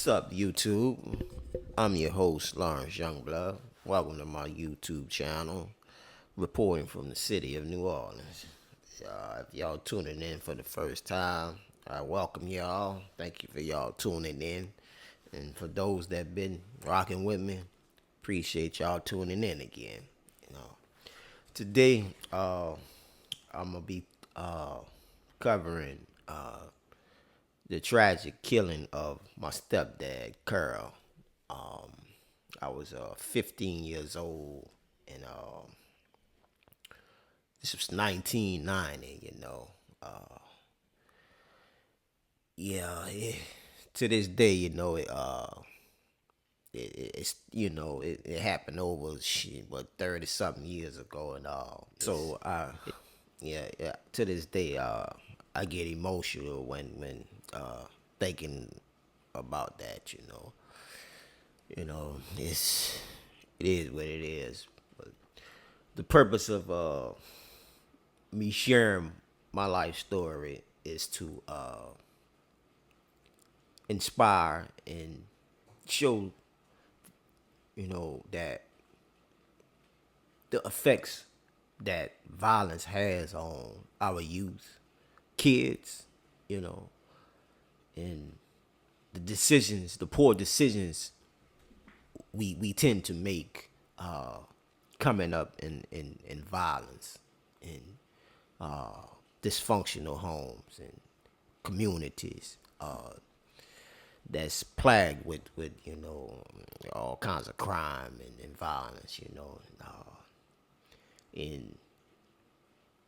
What's up, YouTube? I'm your host, Lawrence Youngblood. Welcome to my YouTube channel, reporting from the city of New Orleans. If y'all tuning in for the first time, I welcome y'all. Thank you for y'all tuning in. And for those that been rocking with me, appreciate y'all tuning in again. You know, today, I'm gonna be covering the tragic killing of my stepdad, Carl. Um, I was 15 years old, and this was 1990. Yeah, to this day, it happened over shit, what 30 something years ago, and all. So yeah, to this day, I get emotional when thinking about that. It is what it is. But the purpose of me sharing my life story is to inspire and show, that the effects that violence has on our youth, kids, you know, and the poor decisions we tend to make coming up in violence, in dysfunctional homes and communities that's plagued with all kinds of crime and violence, and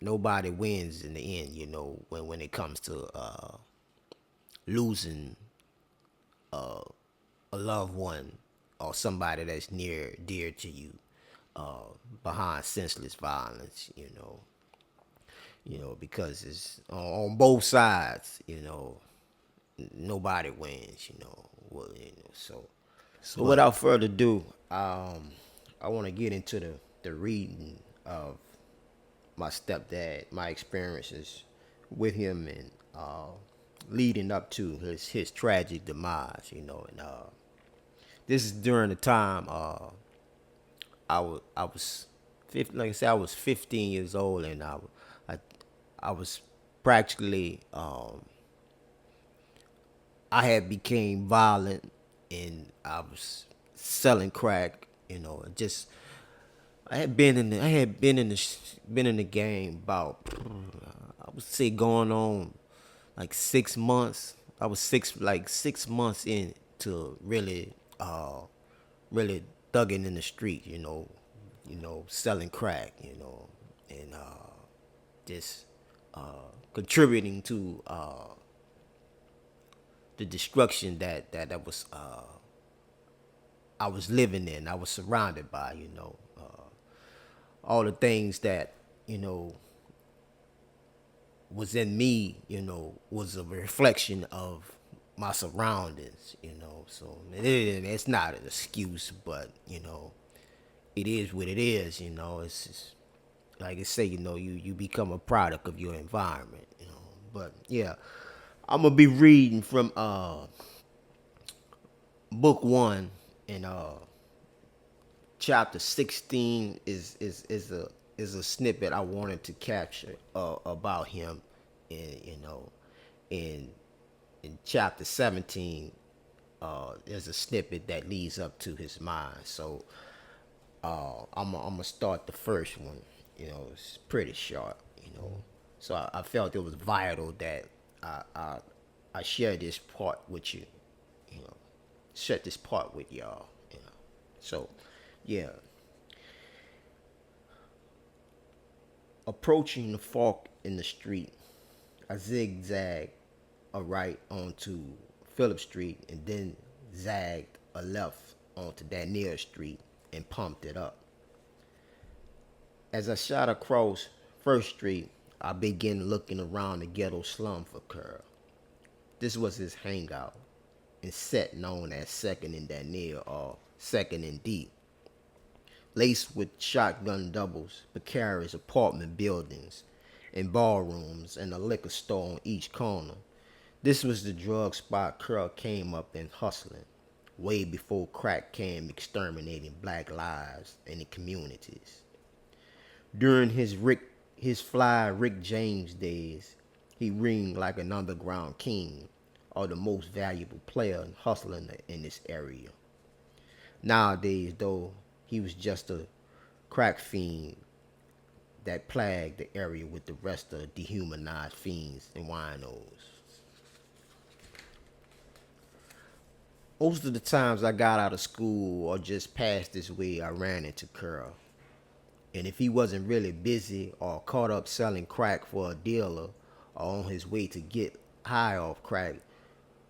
nobody wins in the end, when it comes to losing a loved one or somebody that's near dear to you behind senseless violence, because it's on both sides, nobody wins, so without further ado, I want to get into the reading of my stepdad, my experiences with him, and leading up to his tragic demise, and this is during the time I was 15, like I said, I was 15 years old, and I, I was practically I had became violent, and I was selling crack. Just I had been in the game about, I would say, going on like 6 months. I was 6 months in to really thugging in the street, selling crack, and just contributing to the destruction that was I was living in. I was surrounded by, all the things that was in me, was a reflection of my surroundings, So it's not an excuse, but it is what it is, It's just, like I say, you become a product of your environment, But yeah, I'm gonna be reading from book one, and chapter 16 is a snippet I wanted to capture about him, and in chapter 17 there's a snippet that leads up to his mind. So I'm gonna start the first one. It's pretty short. So I felt it was vital that I share this part with you. You know, share this part with y'all. So yeah, approaching the fork in the street, I zigzagged a right onto Phillip Street, and then zagged a left onto Daniel Street and pumped it up. As I shot across First Street, I began looking around the ghetto slum for Curl. This was his hangout and set known as Second and Daniel, or Second and D, laced with shotgun doubles, precarious apartment buildings, and ballrooms, and a liquor store on each corner. This was the drug spot Curl came up in hustling, way before crack came exterminating black lives in the communities. During his fly Rick James days, he reigned like an underground king, or the most valuable player and hustler in this area. Nowadays, though, he was just a crack fiend that plagued the area with the rest of the dehumanized fiends and winos. Most of the times I got out of school or just passed this way, I ran into Curl. And if he wasn't really busy or caught up selling crack for a dealer or on his way to get high off crack,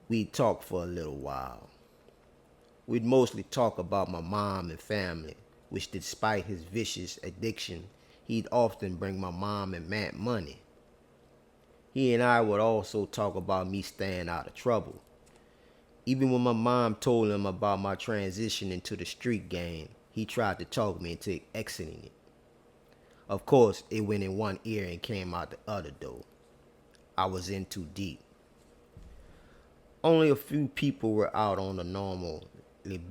we'd talk for a little while. We'd mostly talk about my mom and family, which despite his vicious addiction, he'd often bring my mom and Matt money. He and I would also talk about me staying out of trouble. Even when my mom told him about my transition into the street game, he tried to talk me into exiting it. Of course, it went in one ear and came out the other though. I was in too deep. Only a few people were out on the normally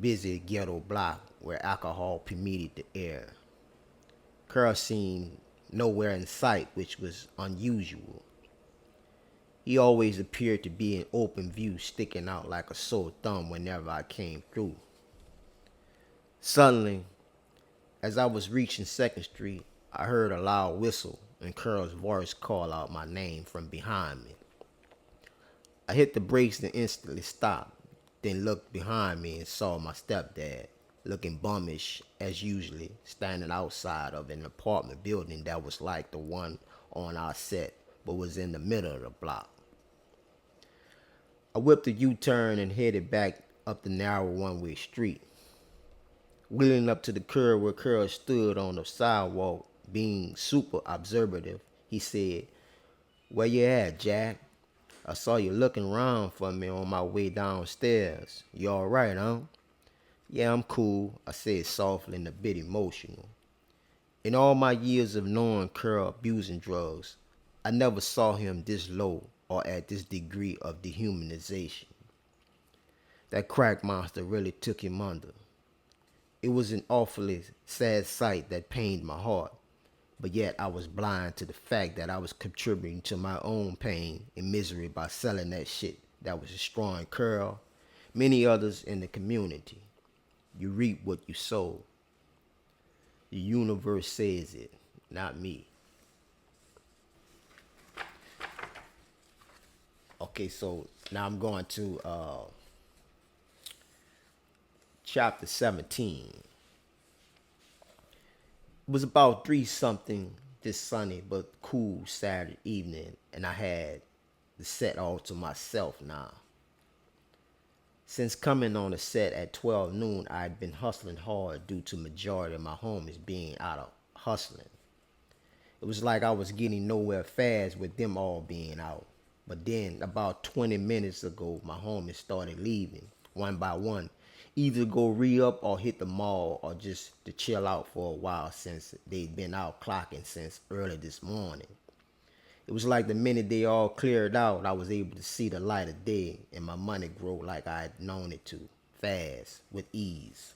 busy ghetto block where alcohol permeated the air. Curl seemed nowhere in sight, which was unusual. He always appeared to be in open view, sticking out like a sore thumb whenever I came through. Suddenly, as I was reaching 2nd Street, I heard a loud whistle and Curl's voice call out my name from behind me. I hit the brakes and instantly stopped, then looked behind me and saw my stepdad, looking bummish as usually, standing outside of an apartment building that was like the one on our set, but was in the middle of the block. I whipped a U-turn and headed back up the narrow one-way street. Wheeling up to the curb where Curl stood on the sidewalk, being super observative, he said, "Where you at, Jack? I saw you looking around for me on my way downstairs. You all right, huh?" "Yeah, I'm cool," I said softly and a bit emotional. In all my years of knowing Curl abusing drugs, I never saw him this low or at this degree of dehumanization. That crack monster really took him under. It was an awfully sad sight that pained my heart, but yet I was blind to the fact that I was contributing to my own pain and misery by selling that shit that was destroying Curl, many others in the community. You reap what you sow. The universe says it, not me. Okay, so now I'm going to chapter 17. It was about 3 something this sunny but cool Saturday evening, and I had the set all to myself now. Since coming on the set at 12 noon, I had been hustling hard due to majority of my homies being out of hustling. It was like I was getting nowhere fast with them all being out. But then, about 20 minutes ago, my homies started leaving, one by one, either go re-up or hit the mall or just to chill out for a while since they'd been out clocking since early this morning. It was like the minute they all cleared out, I was able to see the light of day and my money grow like I had known it to, fast, with ease.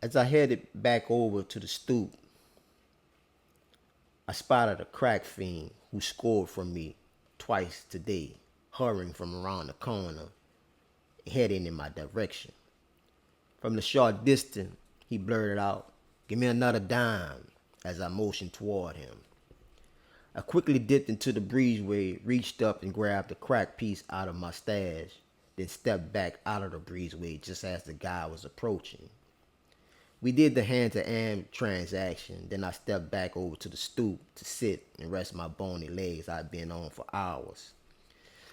As I headed back over to the stoop, I spotted a crack fiend who scored from me twice today, hurrying from around the corner, heading in my direction. From the short distance, he blurted out, "Give me another dime," as I motioned toward him. I quickly dipped into the breezeway, reached up and grabbed a crack piece out of my stash, then stepped back out of the breezeway just as the guy was approaching. We did the hand-to-hand transaction, then I stepped back over to the stoop to sit and rest my bony legs I'd been on for hours.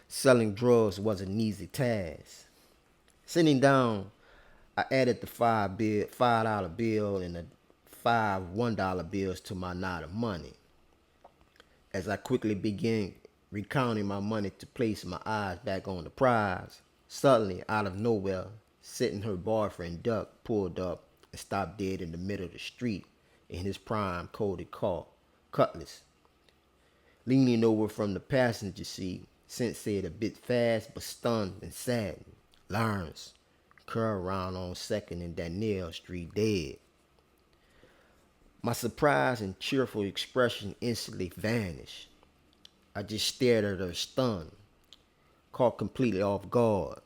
Selling drugs was an easy task. Sitting down, I added the $5 bill and the 5 $1 bills to my knot of money. As I quickly began recounting my money to place my eyes back on the prize, suddenly, out of nowhere, sitting her boyfriend Duck pulled up and stopped dead in the middle of the street in his prime coated car, cutlass. Leaning over from the passenger seat, Sent said a bit fast but stunned and saddened. Lawrence, curl around on Second and Danielle Street dead. My surprise and cheerful expression instantly vanished. I just stared at her stunned, caught completely off guard.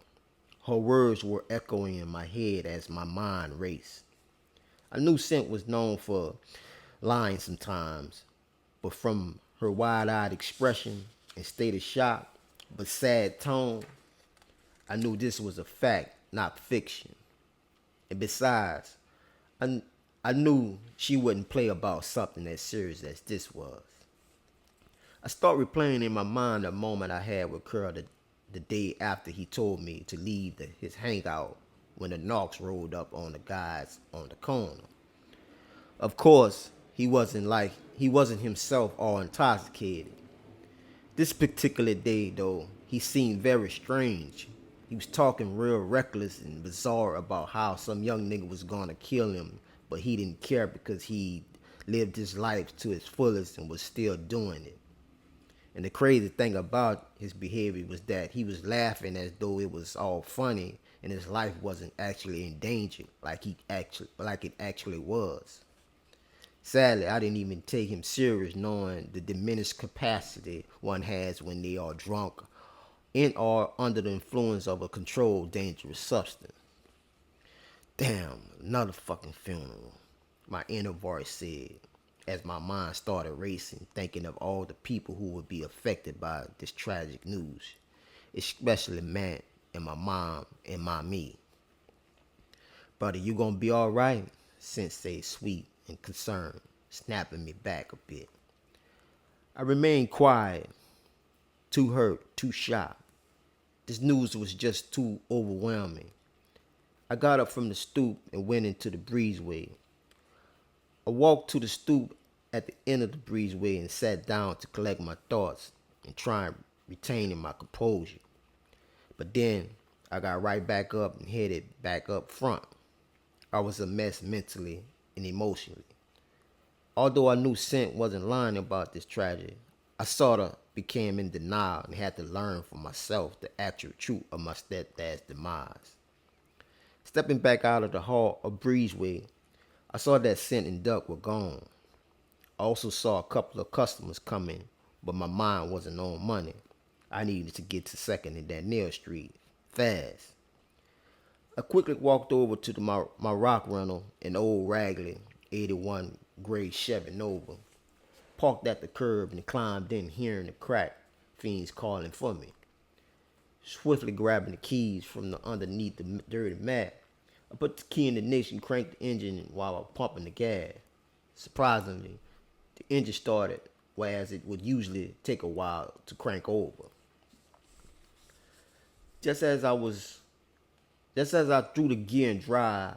Her words were echoing in my head as my mind raced. I knew Sent was known for lying sometimes, but from her wide-eyed expression and state of shock but sad tone, I knew this was a fact, not fiction. And besides, I, I knew she wouldn't play about something as serious as this was. I started replaying in my mind the moment I had with Curl the day after he told me to leave his hangout when the knocks rolled up on the guys on the corner. Of course, he wasn't himself all intoxicated. This particular day, though, he seemed very strange. He was talking real reckless and bizarre about how some young nigga was gonna kill him, but he didn't care because he lived his life to its fullest and was still doing it. And the crazy thing about his behavior was that he was laughing as though it was all funny and his life wasn't actually in danger like it actually was. Sadly, I didn't even take him serious knowing the diminished capacity one has when they are drunk in or under the influence of a controlled dangerous substance. Damn, another fucking funeral, my inner voice said as my mind started racing, thinking of all the people who would be affected by this tragic news, especially Matt and my mom and my me. Brother, you gonna be alright? Sensei sweet and concerned, snapping me back a bit. I remained quiet, too hurt, too shocked. This news was just too overwhelming. I got up from the stoop and went into the breezeway. I walked to the stoop at the end of the breezeway and sat down to collect my thoughts and try and retain my composure. But then I got right back up and headed back up front. I was a mess mentally and emotionally. Although I knew Sent wasn't lying about this tragedy, I sorta became in denial and had to learn for myself the actual truth of my stepdad's demise. Stepping back out of the hall of breezeway, I saw that Sent and Duck were gone. I also saw a couple of customers coming, but my mind wasn't on money. I needed to get to Second and Danielle Street fast. I quickly walked over to my rock rental, an old raggedy 81 gray Chevy Nova, parked at the curb and climbed in, hearing the crack fiends calling for me. Swiftly grabbing the keys from underneath the dirty mat, I put the key in the ignition and cranked the engine while I was pumping the gas. Surprisingly, the engine started, whereas it would usually take a while to crank over. Just as I was Just as I threw the gear in drive,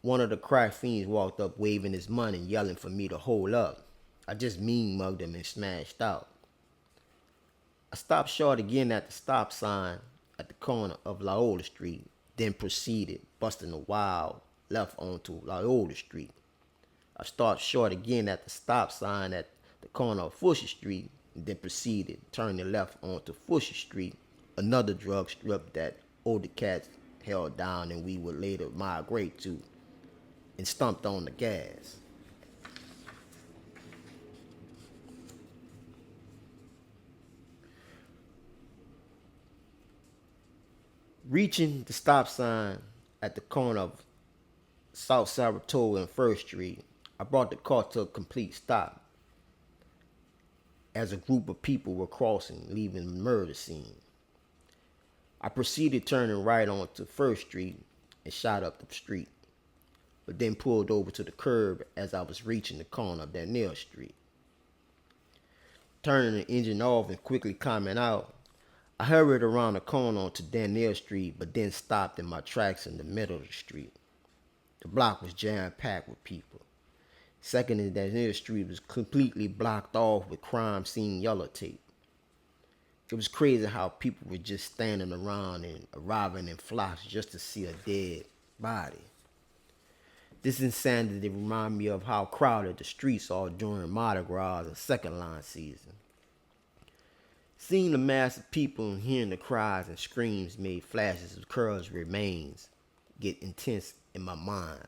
one of the crack fiends walked up waving his money and yelling for me to hold up. I just mean mugged him and smashed out. I stopped short again at the stop sign at the corner of Loyola Street, then proceeded, busting a wild left onto Loyola Street. I stopped short again at the stop sign at the corner of Fusher Street, and then proceeded, turning left onto Fusher Street, another drug strip that older cats held down and we would later migrate to, and stumped on the gas. Reaching the stop sign at the corner of South Saratoga and First Street, I brought the car to a complete stop as a group of people were crossing, leaving the murder scene. I proceeded turning right onto First Street and shot up the street, but then pulled over to the curb as I was reaching the corner of Danielle Street. Turning the engine off and quickly climbing out, I hurried around the corner onto Danielle Street, but then stopped in my tracks in the middle of the street. The block was jam-packed with people. Second and Danielle Street was completely blocked off with crime scene yellow tape. It was crazy how people were just standing around and arriving in flocks just to see a dead body. This insanity reminded me of how crowded the streets are during Mardi Gras and second line season. Seeing the mass of people and hearing the cries and screams made flashes of Curl's remains get intense in my mind.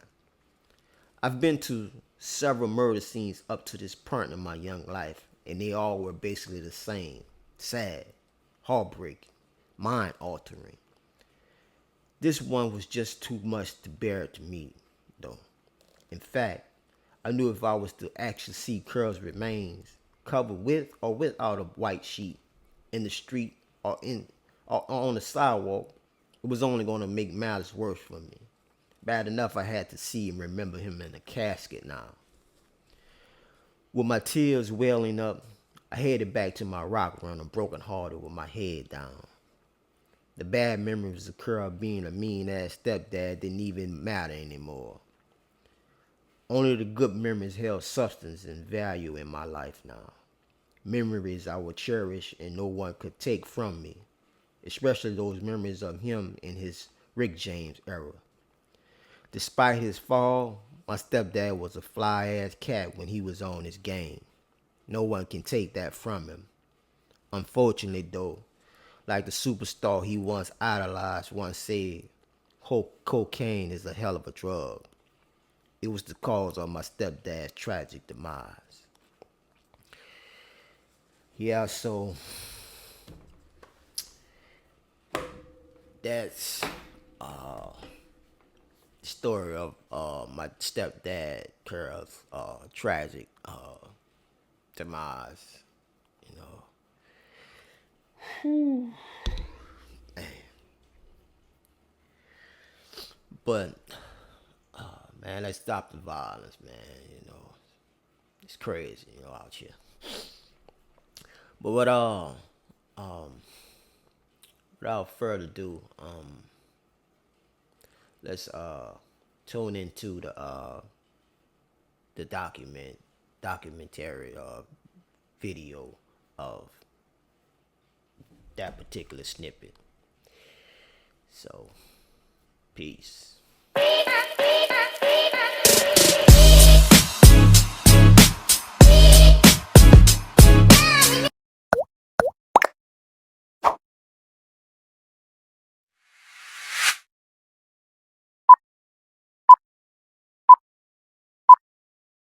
I've been to several murder scenes up to this point in my young life, and they all were basically the same. Sad, heartbreaking, mind altering. This one was just too much to bear to me, though. In fact, I knew if I was to actually see Curl's remains covered with or without a white sheet in the street or on the sidewalk, it was only going to make matters worse for me. Bad enough I had to see and remember him in a casket now. With my tears welling up, I headed back to my rock run, broken hearted with my head down. The bad memories of Curl being a mean-ass stepdad didn't even matter anymore. Only the good memories held substance and value in my life now. Memories I would cherish and no one could take from me, especially those memories of him in his Rick James era. Despite his fall, my stepdad was a fly-ass cat when he was on his game. No one can take that from him. Unfortunately, though, like the superstar he once idolized once said, cocaine is a hell of a drug. It was the cause of my stepdad's tragic demise. Yeah, so that's the story of my stepdad, Curl's tragic demise. You know, man. But man, let's stop the violence, man. You know, it's crazy, you know, out here. But without further ado, let's tune into the documentary video of that particular snippet. So, peace.